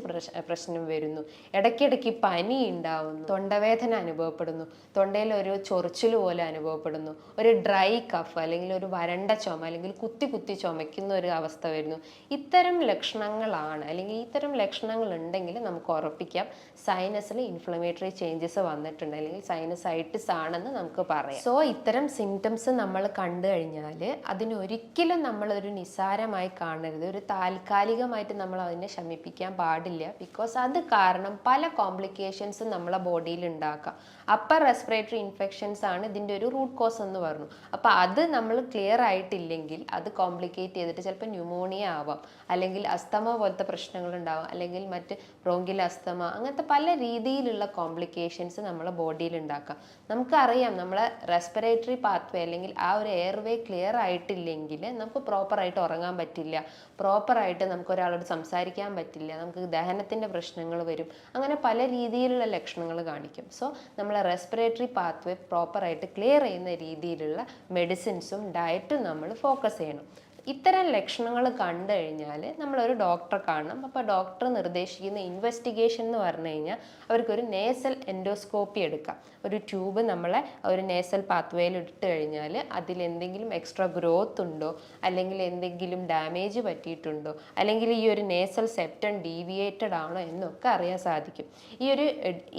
പ്രശ്നം വരുന്നു, ഇടയ്ക്കിടയ്ക്ക് പനി ഉണ്ടാവുന്നു, തൊണ്ടവേദന അനുഭവപ്പെടുന്നു, തൊണ്ടയിൽ ഒരു ചൊറിച്ചിൽ പോലെ അനുഭവപ്പെടുന്നു, ഒരു ഡ്രൈ കഫ് അല്ലെങ്കിൽ ഒരു വരണ്ട ചുമ അല്ലെങ്കിൽ കുത്തി കുത്തി ചുമയ്ക്കുന്ന ഒരു അവസ്ഥ വരുന്നു. ഇത്തരം ലക്ഷണങ്ങളാണ്, അല്ലെങ്കിൽ ഇത്തരം ലക്ഷണങ്ങൾ ഉണ്ടെങ്കിൽ നമുക്ക് ഉറപ്പിക്കാം സൈനസിൽ ഇൻഫ്ലമേറ്ററി ചേഞ്ചസ് വന്നിട്ടുണ്ട്, അല്ലെങ്കിൽ സൈനസൈറ്റിസ് ആണെന്ന് നമുക്ക് പറയാം. സോ ഇത്തരം സിംറ്റംസ് നമ്മൾ കണ്ടു കഴിഞ്ഞാൽ അതിനൊരിക്കലും നമ്മളൊരു നിസ്സാരമായി കാണരുത്, ഒരു താൽക്കാലികമായിട്ട് നമ്മൾ അതിനെ ശമിപ്പിക്കാൻ പാടില്ല. ബിക്കോസ് അത് കാരണം പല കോംപ്ലിക്കേഷൻസും നമ്മളെ ബോഡിയിൽ ഉണ്ടാക്കാം. അപ്പർ റെസ്പിറേറ്ററി ഇൻഫെക്ഷൻസ് ആണ് ഇതിൻ്റെ ഒരു റൂട്ട് കോസ് എന്ന് പറഞ്ഞു. അപ്പോൾ അത് നമ്മൾ ക്ലിയർ ആയിട്ടില്ലെങ്കിൽ അത് കോംപ്ലിക്കേറ്റ് ചെയ്തിട്ട് ചിലപ്പോൾ ന്യൂമോണിയ ആവാം, അല്ലെങ്കിൽ അസ്തമ പോലത്തെ പ്രശ്നങ്ങൾ ഉണ്ടാവാം, അല്ലെങ്കിൽ മറ്റ് ബ്രോങ്കിൽ അസ്തമ, അങ്ങനത്തെ പല രീതിയിലുള്ള കോംപ്ലിക്കേഷൻസ് നമ്മളെ ബോഡിയിൽ ഉണ്ടാക്കാം. നമുക്കറിയാം നമ്മളെ റെസ്പിറേറ്ററി പാത്വേ അല്ലെങ്കിൽ ആ ഒരു എയർവേ ക്ലിയർ ആയിട്ടില്ലെങ്കിൽ നമുക്ക് പ്രോപ്പറായിട്ട് ഉറങ്ങാൻ പറ്റില്ല, പ്രോപ്പറായിട്ട് നമുക്ക് ഒരാളോട് സംസാരിക്കാൻ പറ്റില്ല, നമുക്ക് ദഹനത്തിൻ്റെ പ്രശ്നങ്ങൾ വരും, അങ്ങനെ പല രീതിയിലുള്ള ലക്ഷണങ്ങൾ കാണിക്കും. സോ നമ്മൾ റെസ്പിറേറ്ററി പാത്വേ പ്രോപ്പറായിട്ട് ക്ലിയർ ചെയ്യുന്ന രീതിയിലുള്ള മെഡിസിൻസും ഡയറ്റും നമ്മൾ ഫോക്കസ് ചെയ്യണം. ഇത്തരം ലക്ഷണങ്ങൾ കണ്ടു കഴിഞ്ഞാൽ നമ്മളൊരു ഡോക്ടറെ കാണണം. അപ്പോൾ ഡോക്ടർ നിർദ്ദേശിക്കുന്ന ഇൻവെസ്റ്റിഗേഷൻ എന്ന് പറഞ്ഞു കഴിഞ്ഞാൽ അവർക്കൊരു നേസൽ എൻഡോസ്കോപ്പി എടുക്കാം. ഒരു ട്യൂബ് നമ്മളെ ഒരു നേസൽ പാത്വേയിൽ ഇട്ട് കഴിഞ്ഞാൽ അതിലെന്തെങ്കിലും എക്സ്ട്രാ ഗ്രോത്ത് ഉണ്ടോ, അല്ലെങ്കിൽ എന്തെങ്കിലും ഡാമേജ് പറ്റിയിട്ടുണ്ടോ, അല്ലെങ്കിൽ ഈ ഒരു നേസൽ സെപ്റ്റം ഡീവിയേറ്റഡ് ആണോ എന്നൊക്കെ അറിയാൻ സാധിക്കും.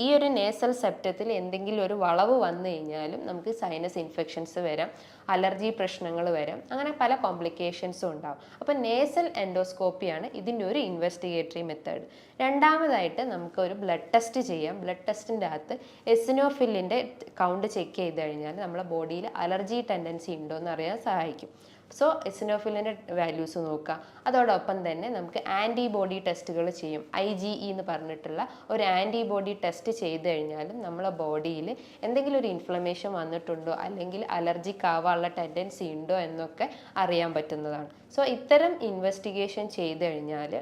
ഈ ഒരു നേസൽ സെപ്റ്റത്തിൽ എന്തെങ്കിലും ഒരു വളവ് വന്നു കഴിഞ്ഞാലും നമുക്ക് സൈനസ് ഇൻഫെക്ഷൻസ് വരാം, അലർജി പ്രശ്നങ്ങൾ വരാം, അങ്ങനെ പല കോംപ്ലിക്കേഷൻസും ഉണ്ടാവും. അപ്പോൾ നേസൽ എൻഡോസ്കോപ്പിയാണ് ഇതിൻ്റെ ഒരു ഇൻവെസ്റ്റിഗേറ്ററി മെത്തേഡ്. രണ്ടാമതായിട്ട് നമുക്ക് ഒരു ബ്ലഡ് ടെസ്റ്റ് ചെയ്യാം. ബ്ലഡ് ടെസ്റ്റിൻ്റെ അകത്ത് എസിനോഫിലിൻ്റെ കൗണ്ട് ചെക്ക് ചെയ്ത് കഴിഞ്ഞാൽ നമ്മളെ ബോഡിയിൽ അലർജി ടെൻഡൻസി ഉണ്ടോ എന്ന് അറിയാൻ സഹായിക്കും. സോ എസിനോഫിലിൻ്റെ വാല്യൂസ് നോക്കുക. അതോടൊപ്പം തന്നെ നമുക്ക് ആൻറ്റിബോഡി ടെസ്റ്റുകൾ ചെയ്യും. IgE എന്ന് പറഞ്ഞിട്ടുള്ള ഒരു ആൻറ്റിബോഡി ടെസ്റ്റ് ചെയ്ത് കഴിഞ്ഞാലും നമ്മളെ ബോഡിയിൽ എന്തെങ്കിലും ഒരു ഇൻഫ്ലമേഷൻ വന്നിട്ടുണ്ടോ അല്ലെങ്കിൽ അലർജിക് ആവാനുള്ള ടെൻഡൻസി ഉണ്ടോ എന്നൊക്കെ അറിയാൻ പറ്റുന്നതാണ്. സോ ഇത്തരം ഇൻവെസ്റ്റിഗേഷൻ ചെയ്ത് കഴിഞ്ഞാൽ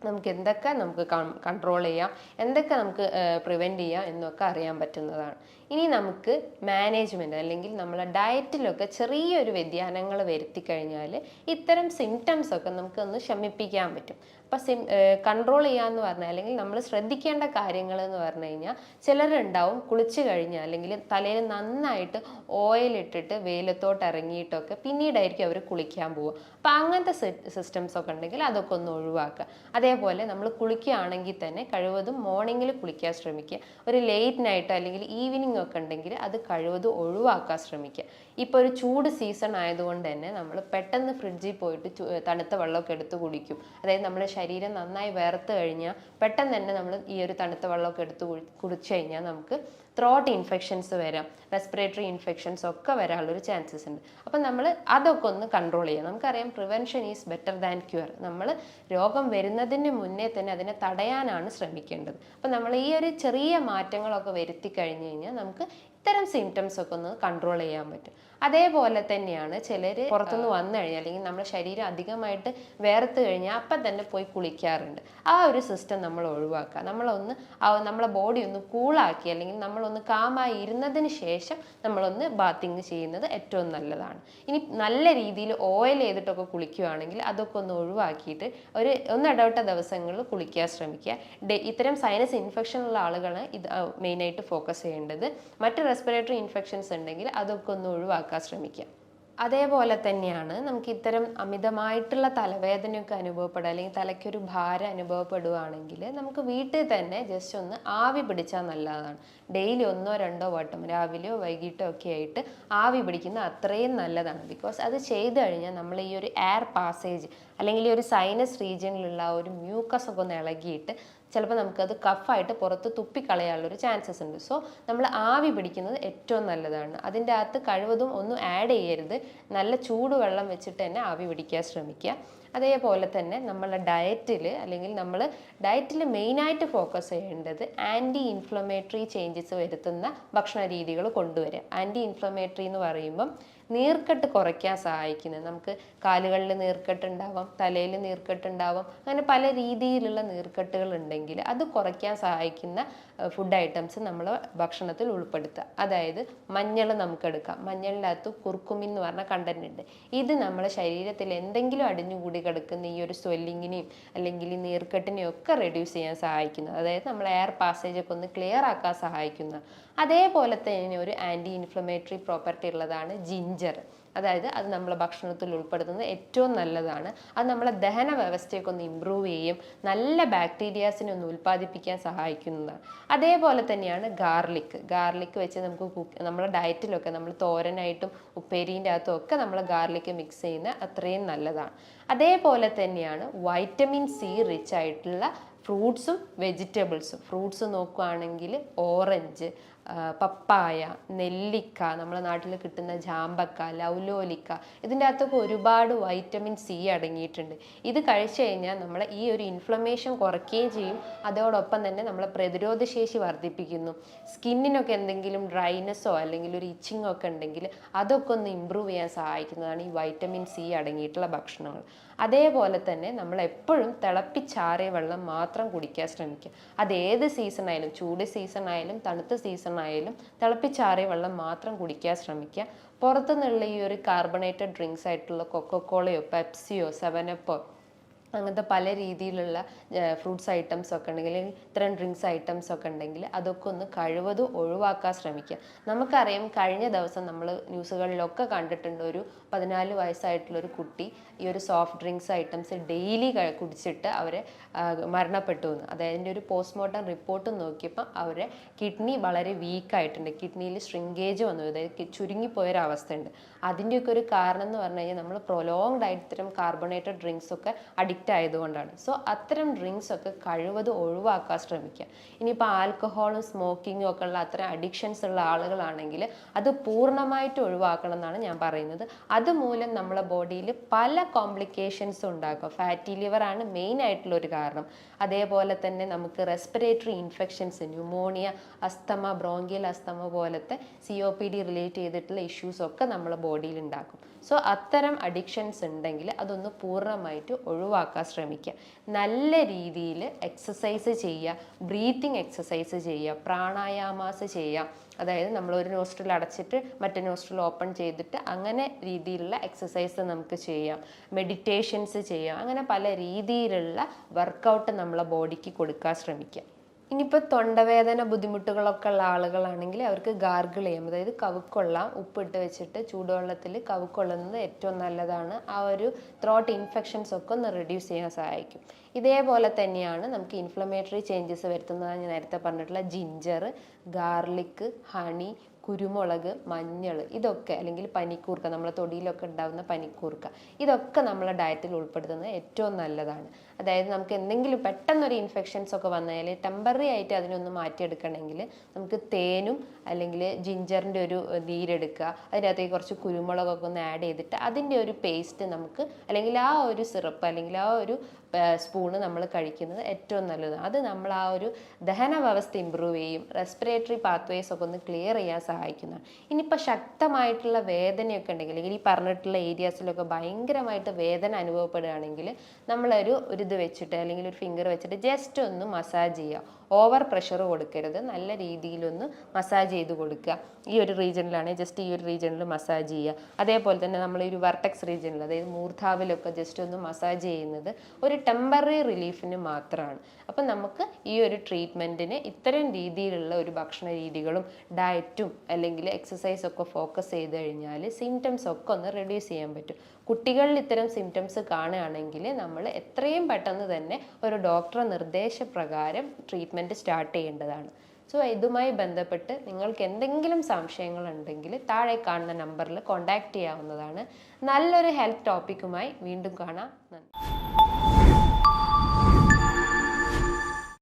നമുക്ക് കൺട്രോൾ ചെയ്യാം, എന്തൊക്കെ നമുക്ക് പ്രിവെൻറ്റ് ചെയ്യാം എന്നൊക്കെ അറിയാൻ പറ്റുന്നതാണ്. ഇനി നമുക്ക് മാനേജ്മെൻറ്റ് അല്ലെങ്കിൽ നമ്മളെ ഡയറ്റിലൊക്കെ ചെറിയൊരു വ്യതിയാനങ്ങൾ വരുത്തി കഴിഞ്ഞാൽ ഇത്തരം സിംറ്റംസ് ഒക്കെ നമുക്കൊന്ന് ശമിപ്പിക്കാൻ പറ്റും. അപ്പം കൺട്രോൾ ചെയ്യാന്ന് പറഞ്ഞാൽ അല്ലെങ്കിൽ നമ്മൾ ശ്രദ്ധിക്കേണ്ട കാര്യങ്ങൾ എന്ന് പറഞ്ഞു കഴിഞ്ഞാൽ ചിലരുണ്ടാവും കുളിച്ച് കഴിഞ്ഞാൽ അല്ലെങ്കിൽ തലയിൽ നന്നായിട്ട് ഓയിൽ ഇട്ടിട്ട് വെയിലത്തോട്ട് ഇറങ്ങിയിട്ടൊക്കെ പിന്നീടായിരിക്കും അവർ കുളിക്കാൻ പോവുക. അപ്പം അങ്ങനത്തെ സിസ്റ്റംസ് ഒക്കെ ഉണ്ടെങ്കിൽ അതൊക്കെ ഒന്ന് ഒഴിവാക്കുക. അതേപോലെ നമ്മൾ കുളിക്കുകയാണെങ്കിൽ തന്നെ കഴിവതും മോർണിംഗിൽ കുളിക്കാൻ ശ്രമിക്കുക. ഒരു ലേറ്റ് നൈറ്റ് അല്ലെങ്കിൽ ഈവനിങ് ഒക്കെ ഉണ്ടെങ്കിൽ അത് കഴിവതും ഒഴിവാക്കാൻ ശ്രമിക്കുക. ഇപ്പോൾ ഒരു ചൂട് സീസൺ ആയതുകൊണ്ട് തന്നെ നമ്മൾ പെട്ടെന്ന് ഫ്രിഡ്ജിൽ പോയിട്ട് തണുത്ത വെള്ളമൊക്കെ എടുത്ത് കുടിക്കും. അതായത് നമ്മുടെ ശരീരം നന്നായി വേർത്ത് കഴിഞ്ഞാൽ പെട്ടെന്ന് തന്നെ നമ്മൾ ഈ ഒരു തണുത്ത വെള്ളമൊക്കെ എടുത്ത് കുടിച്ചു കഴിഞ്ഞാൽ നമുക്ക് ത്രോട്ട് ഇൻഫെക്ഷൻസ് വരാം, റെസ്പിറേറ്ററി ഇൻഫെക്ഷൻസ് ഒക്കെ വരാനുള്ളൊരു ചാൻസസ് ഉണ്ട്. അപ്പം നമ്മൾ അതൊക്കെ ഒന്ന് കൺട്രോൾ ചെയ്യാം. നമുക്കറിയാം prevention is better than cure. നമ്മൾ രോഗം വരുന്നതിന് മുന്നേ തന്നെ അതിനെ തടയാനാണ് ശ്രമിക്കേണ്ടത്. അപ്പം നമ്മൾ ഈ ഒരു ചെറിയ മാറ്റങ്ങളൊക്കെ വരുത്തി കഴിഞ്ഞ് കഴിഞ്ഞാൽ നമുക്ക് ഇത്തരം സിംറ്റംസ് ഒക്കെ ഒന്ന് കൺട്രോൾ ചെയ്യാൻ പറ്റും. അതേപോലെ തന്നെയാണ് ചിലർ പുറത്തുനിന്ന് വന്നു കഴിഞ്ഞാൽ അല്ലെങ്കിൽ നമ്മുടെ ശരീരം അധികമായിട്ട് വേർത്ത് കഴിഞ്ഞാൽ അപ്പം തന്നെ പോയി കുളിക്കാറുണ്ട്. ആ ഒരു സിസ്റ്റം നമ്മൾ ഒഴിവാക്കുക. നമ്മളെ ബോഡി ഒന്ന് കൂളാക്കി അല്ലെങ്കിൽ നമ്മളൊന്ന് കാമായി ഇരുന്നതിന് ശേഷം നമ്മളൊന്ന് ബാത്തിങ് ചെയ്യുന്നത് ഏറ്റവും നല്ലതാണ്. ഇനി നല്ല രീതിയിൽ ഓയിൽ ചെയ്തിട്ടൊക്കെ കുളിക്കുകയാണെങ്കിൽ അതൊക്കെ ഒന്ന് ഒഴിവാക്കിയിട്ട് ഒന്നിടവിട്ട ദിവസങ്ങളിൽ കുളിക്കാൻ ശ്രമിക്കുക. ഇത്തരം സൈനസ് ഇൻഫെക്ഷൻ ഉള്ള ആളുകളാണ് ഇത് മെയിനായിട്ട് ഫോക്കസ് ചെയ്യേണ്ടത്. മറ്റ് റെസ്പിറേറ്ററി ഇൻഫെക്ഷൻസ് ഉണ്ടെങ്കിൽ അതൊക്കെ ഒന്ന് ഒഴിവാക്കാൻ ശ്രമിക്കുക. അതേപോലെ തന്നെയാണ് നമുക്ക് ഇത്തരം അമിതമായിട്ടുള്ള തലവേദനയൊക്കെ അനുഭവപ്പെടുക അല്ലെങ്കിൽ തലയ്ക്കൊരു ഭാരം അനുഭവപ്പെടുകയാണെങ്കിൽ നമുക്ക് വീട്ടിൽ തന്നെ ജസ്റ്റ് ഒന്ന് ആവി പിടിച്ചാൽ നല്ലതാണ്. ഡെയിലി 1-2 വട്ടം രാവിലെയോ വൈകിട്ടോ ഒക്കെ ആയിട്ട് ആവി പിടിക്കുന്നത് അത്രയും നല്ലതാണ്. ബിക്കോസ് അത് ചെയ്തു കഴിഞ്ഞാൽ നമ്മൾ ഈ ഒരു എയർ പാസേജ് അല്ലെങ്കിൽ ഈ ഒരു സൈനസ് റീജിയനിലുള്ള ഒരു മ്യൂക്കസ് ഒക്കെ ഒന്ന് ഇളകിയിട്ട് ചിലപ്പോൾ നമുക്കത് കഫായിട്ട് പുറത്ത് തുപ്പിക്കളയാനുള്ളൊരു ചാൻസസ് ഉണ്ട്. സോ നമ്മൾ ആവി പിടിക്കുന്നത് ഏറ്റവും നല്ലതാണ്. അതിൻ്റെ അകത്ത് കഴിവതും ഒന്നും ആഡ് ചെയ്യരുത്. നല്ല ചൂടുവെള്ളം വെച്ചിട്ട് തന്നെ ആവി പിടിക്കാൻ ശ്രമിക്കുക. അതേപോലെ തന്നെ നമ്മളെ ഡയറ്റിൽ മെയിനായിട്ട് ഫോക്കസ് ചെയ്യേണ്ടത് ആൻറ്റി ഇൻഫ്ലമേറ്ററി ചേഞ്ചസ് വരുത്തുന്ന ഭക്ഷണ രീതികൾ കൊണ്ടുവരിക. ആൻറ്റി ഇൻഫ്ലമേറ്ററി എന്ന് പറയുമ്പം നീർക്കെട്ട് കുറയ്ക്കാൻ സഹായിക്കുന്നത്. നമുക്ക് കാലുകളിൽ നീർക്കെട്ടുണ്ടാവാം, തലയിൽ നീർക്കെട്ടുണ്ടാവാം, അങ്ങനെ പല രീതിയിലുള്ള നീർക്കെട്ടുകൾ ഉണ്ടെങ്കിൽ അത് കുറയ്ക്കാൻ സഹായിക്കുന്ന ഫുഡ് ഐറ്റംസ് നമ്മൾ ഭക്ഷണത്തിൽ ഉൾപ്പെടുത്തുക. അതായത് മഞ്ഞൾ നമുക്കെടുക്കാം. മഞ്ഞളിനകത്ത് കുർക്കുമിൻ എന്ന് പറഞ്ഞ കണ്ടന്റ് ഉണ്ട്. ഇത് നമ്മുടെ ശരീരത്തിൽ എന്തെങ്കിലും അടിഞ്ഞുകൂടി കിടക്കുന്ന ഈ ഒരു സ്വെല്ലിങ്ങിനെയും അല്ലെങ്കിൽ ഈ നീർക്കെട്ടിനെയും ഒക്കെ റെഡ്യൂസ് ചെയ്യാൻ സഹായിക്കുന്നത്. അതായത് നമ്മൾ എയർ പാസേജ് ഒക്കെ ഒന്ന് ക്ലിയർ ആക്കാൻ സഹായിക്കുന്ന. അതേപോലെ തന്നെ ഒരു ആൻറ്റി ഇൻഫ്ലമേറ്ററി പ്രോപ്പർട്ടി ഉള്ളതാണ് ജിഞ്ചർ. അതായത് അത് നമ്മളെ ഭക്ഷണത്തിൽ ഉൾപ്പെടുത്തുന്നത് ഏറ്റവും നല്ലതാണ്. അത് നമ്മളെ ദഹന വ്യവസ്ഥയൊക്കെ ഒന്ന് ഇമ്പ്രൂവ് ചെയ്യും, നല്ല ബാക്ടീരിയാസിനെ ഒന്ന് ഉൽപ്പാദിപ്പിക്കാൻ സഹായിക്കുന്നതാണ്. അതേപോലെ തന്നെയാണ് ഗാർലിക് വെച്ച് നമുക്ക് നമ്മുടെ ഡയറ്റിലൊക്കെ നമ്മൾ തോരനായിട്ടും ഉപ്പേരീൻ്റെ അകത്തും ഒക്കെ നമ്മൾ ഗാർലിക് മിക്സ് ചെയ്യുന്ന അത്രയും നല്ലതാണ്. അതേപോലെ തന്നെയാണ് വൈറ്റമിൻ സി റിച്ച് ആയിട്ടുള്ള ഫ്രൂട്ട്സും വെജിറ്റബിൾസും. ഫ്രൂട്ട്സ് നോക്കുകയാണെങ്കിൽ ഓറഞ്ച്, പപ്പായ, നെല്ലിക്ക, നമ്മുടെ നാട്ടിൽ കിട്ടുന്ന ജാമ്പക്ക, ലൗലോലിക്ക, ഇതിൻ്റെ അകത്തൊക്കെ ഒരുപാട് വൈറ്റമിൻ സി അടങ്ങിയിട്ടുണ്ട്. ഇത് കഴിച്ചു കഴിഞ്ഞാൽ നമ്മളെ ഈ ഒരു ഇൻഫ്ലമേഷൻ കുറയ്ക്കുകയും ചെയ്യും, അതോടൊപ്പം തന്നെ നമ്മളെ പ്രതിരോധശേഷി വർദ്ധിപ്പിക്കുന്നു. സ്കിന്നിനൊക്കെ എന്തെങ്കിലും ഡ്രൈനെസ്സോ അല്ലെങ്കിൽ ഒരു ഇച്ചിങ്ങോ ഒക്കെ ഉണ്ടെങ്കിൽ അതൊക്കെ ഒന്ന് ഇമ്പ്രൂവ് ചെയ്യാൻ സഹായിക്കുന്നതാണ് ഈ വൈറ്റമിൻ സി അടങ്ങിയിട്ടുള്ള ഭക്ഷണങ്ങൾ. അതേപോലെ തന്നെ നമ്മൾ എപ്പോഴും തിളപ്പിച്ചാറിയ വെള്ളം മാത്രം കുടിക്കാൻ ശ്രമിക്കുക. അത് ഏത് സീസൺ ആയാലും, ചൂട് സീസൺ ആയാലും തണുത്ത സീസൺ ആയാലും തിളപ്പിച്ചാറിയ വെള്ളം മാത്രം കുടിക്കാൻ ശ്രമിക്കുക. പുറത്തുനിന്നുള്ള ഈ ഒരു കാർബണേറ്റഡ് ഡ്രിങ്ക്സ് ആയിട്ടുള്ള കൊക്കോക്കോളയോ പെപ്സിയോ 7up അങ്ങനത്തെ പല രീതിയിലുള്ള ഫ്രൂട്ട്സ് ഐറ്റംസ് ഒക്കെ ഉണ്ടെങ്കിൽ ഇത്തരം ഡ്രിങ്ക്സ് ഐറ്റംസ് ഒക്കെ ഉണ്ടെങ്കിൽ അതൊക്കെ ഒന്ന് കഴിവതും ഒഴിവാക്കാൻ ശ്രമിക്കുക. നമുക്കറിയാം കഴിഞ്ഞ ദിവസം നമ്മൾ ന്യൂസുകളിലൊക്കെ കണ്ടിട്ടുണ്ട്, ഒരു 14 വയസ്സായിട്ടുള്ളൊരു കുട്ടി ഈ ഒരു സോഫ്റ്റ് ഡ്രിങ്ക്സ് ഐറ്റംസ് ഡെയിലി കുടിച്ചിട്ട് അവരെ മരണപ്പെട്ടു എന്ന്. അതായത് ഒരു പോസ്റ്റ്മോർട്ടം റിപ്പോർട്ട് നോക്കിയപ്പോൾ അവരെ കിഡ്നി വളരെ വീക്കായിട്ടുണ്ട്, കിഡ്നിയിൽ ശ്രിങ്കേജ് വന്നു, അതായത് ചുരുങ്ങിപ്പോയൊരവസ്ഥയുണ്ട്. അതിൻ്റെയൊക്കെ ഒരു കാരണം എന്ന് പറഞ്ഞു കഴിഞ്ഞാൽ നമ്മൾ പ്രൊലോങ്ഡ് ആയിട്ട് ഇത്തരം കാർബണേറ്റഡ് ഡ്രിങ്ക്സ് ഒക്കെ അഡിക്റ്റ് ആയതുകൊണ്ടാണ്. സോ അത്തരം ഡ്രിങ്ക്സ് ഒക്കെ കഴിവതും ഒഴിവാക്കാൻ ശ്രമിക്കുക. ഇനിയിപ്പോൾ ആൽക്കഹോളും സ്മോക്കിങ്ങും ഒക്കെ ഉള്ള അത്തരം അഡിക്ഷൻസ് ഉള്ള ആളുകളാണെങ്കിൽ അത് പൂർണ്ണമായിട്ട് ഒഴിവാക്കണം എന്നാണ് ഞാൻ പറയുന്നത്. അതുമൂലം നമ്മളെ ബോഡിയിൽ പല കോംപ്ലിക്കേഷൻസും ഉണ്ടാക്കും. ഫാറ്റി ലിവർ ആണ് മെയിൻ ആയിട്ടുള്ള ഒരു കാരണം. അതേപോലെ തന്നെ നമുക്ക് റെസ്പിറേറ്ററി ഇൻഫെക്ഷൻസ്, ന്യൂമോണിയ, അസ്തമ, ബ്രോങ്കിയൽ അസ്തമ പോലത്തെ COPD റിലേറ്റ് ചെയ്തിട്ടുള്ള ഇഷ്യൂസ് ഒക്കെ നമ്മളെ ബോഡിയിൽ ഉണ്ടാക്കും. സോ അത്തരം അഡിക്ഷൻസ് ഉണ്ടെങ്കിൽ അതൊന്ന് പൂർണ്ണമായിട്ട് ഒഴിവാക്കാൻ ശ്രമിക്കുക. നല്ല രീതിയിൽ എക്സസൈസ് ചെയ്യുക, ബ്രീത്തിങ് എക്സസൈസ് ചെയ്യുക, പ്രാണായാമാസ് ചെയ്യുക. അതായത് നമ്മൾ ഒരു നോസ്ട്രിൽ അടച്ചിട്ട് മറ്റേ നോസ്ട്രിൽ ഓപ്പൺ ചെയ്തിട്ട് അങ്ങനെ രീതിയിലുള്ള എക്സസൈസ് നമുക്ക് ചെയ്യാം. മെഡിറ്റേഷൻസ് ചെയ്യാം. അങ്ങനെ പല രീതിയിലുള്ള വർക്കൗട്ട് നമ്മളെ ബോഡിക്ക് കൊടുക്കാൻ ശ്രമിക്കാം. ഇനിയിപ്പോൾ തൊണ്ടവേദന ബുദ്ധിമുട്ടുകളൊക്കെ ഉള്ള ആളുകളാണെങ്കിൽ അവർക്ക് ഗാർഗിൾ ചെയ്യാം. അതായത് കവുക്കൊള്ളാം, ഉപ്പിട്ട് വെച്ചിട്ട് ചൂടുവെള്ളത്തിൽ കവുക്കൊള്ളുന്നത് ഏറ്റവും നല്ലതാണ്. ആ ഒരു ത്രോട്ട് ഇൻഫെക്ഷൻസ് ഒക്കെ ഒന്ന് റെഡ്യൂസ് ചെയ്യാൻ സഹായിക്കും. ഇതേപോലെ തന്നെയാണ് നമുക്ക് ഇൻഫ്ലമേറ്ററി ചേഞ്ചസ് വരുത്തുന്നതാണ് ഞാൻ നേരത്തെ പറഞ്ഞിട്ടുള്ള ജിഞ്ചർ, ഗാർലിക്, ഹണി, കുരുമുളക്, മഞ്ഞൾ, ഇതൊക്കെ അല്ലെങ്കിൽ പനിക്കൂർക്ക, നമ്മളെ തൊടിയിലൊക്കെ ഉണ്ടാകുന്ന പനിക്കൂർക്ക, ഇതൊക്കെ നമ്മളെ ഡയറ്റിൽ ഉൾപ്പെടുത്തുന്നത് ഏറ്റവും നല്ലതാണ്. അതായത് നമുക്ക് എന്തെങ്കിലും പെട്ടെന്നൊരു ഇൻഫെക്ഷൻസ് ഒക്കെ വന്നാൽ ടെമ്പററി ആയിട്ട് അതിനൊന്ന് മാറ്റിയെടുക്കണമെങ്കിൽ നമുക്ക് തേനും അല്ലെങ്കിൽ ജിഞ്ചറിൻ്റെ ഒരു നീരെടുക്കുക, അതിനകത്തേക്ക് കുറച്ച് കുരുമുളകൊക്കെ ഒന്ന് ആഡ് ചെയ്തിട്ട് അതിൻ്റെ ഒരു പേസ്റ്റ് നമുക്ക് അല്ലെങ്കിൽ ആ ഒരു സിറപ്പ് അല്ലെങ്കിൽ ആ ഒരു സ്പൂണ് നമ്മൾ കഴിക്കുന്നത് ഏറ്റവും നല്ലതാണ്. അത് നമ്മൾ ആ ഒരു ദഹന വ്യവസ്ഥ ഇമ്പ്രൂവ് ചെയ്യും, റെസ്പിറേറ്ററി പാത്വേസ് ഒക്കെ ഒന്ന് ക്ലിയർ ചെയ്യാൻ സഹായിക്കുന്നതാണ്. ഇനിയിപ്പോൾ ശക്തമായിട്ടുള്ള വേദനയൊക്കെ ഉണ്ടെങ്കിൽ അല്ലെങ്കിൽ ഈ പറഞ്ഞിട്ടുള്ള ഏരിയാസിലൊക്കെ ഭയങ്കരമായിട്ട് വേദന അനുഭവപ്പെടുകയാണെങ്കിൽ നമ്മളൊരു ഇത് വെച്ചിട്ട് അല്ലെങ്കിൽ ഒരു ഫിംഗർ വെച്ചിട്ട് ജസ്റ്റ് ഒന്ന് മസാജ് ചെയ്യുക. ഓവർ പ്രഷർ കൊടുക്കരുത്, നല്ല രീതിയിലൊന്ന് മസാജ് ചെയ്ത് കൊടുക്കുക. ഈ ഒരു റീജിയനിലാണെങ്കിൽ ജസ്റ്റ് ഈ ഒരു റീജിയനിൽ മസാജ് ചെയ്യുക. അതേപോലെ തന്നെ നമ്മൾ ഈ ഒരു വെർട്ടെക്സ് റീജിയനിൽ അതായത് മൂർധാവിലൊക്കെ ജസ്റ്റ് ഒന്ന് മസാജ് ചെയ്യുന്നത് ഒരു ടെമ്പററി റിലീഫിന് മാത്രമാണ്. അപ്പം നമുക്ക് ഈ ഒരു ട്രീറ്റ്മെൻറ്റിന് ഇത്തരം രീതിയിലുള്ള ഒരു ഭക്ഷണ രീതികളും ഡയറ്റും അല്ലെങ്കിൽ എക്സസൈസൊക്കെ ഫോക്കസ് ചെയ്ത് കഴിഞ്ഞാൽ സിംറ്റംസ് ഒക്കെ ഒന്ന് റെഡ്യൂസ് ചെയ്യാൻ പറ്റും. കുട്ടികളിൽ ഇത്തരം സിംറ്റംസ് കാണുകയാണെങ്കിൽ നമ്മൾ എത്രയും പെട്ടെന്ന് തന്നെ ഒരു ഡോക്ടറെ നിർദ്ദേശപ്രകാരം ട്രീറ്റ്മെൻറ്റ് സ്റ്റാർട്ട് ചെയ്യേണ്ടതാണ്. സോ ഇതുമായി ബന്ധപ്പെട്ട് നിങ്ങൾക്ക് എന്തെങ്കിലും സംശയങ്ങളുണ്ടെങ്കിൽ താഴെ കാണുന്ന നമ്പറിൽ കോൺടാക്റ്റ് ചെയ്യാവുന്നതാണ്. നല്ലൊരു ഹെൽത്ത് ടോപ്പിക്കുമായി വീണ്ടും കാണാം. നന്ദി.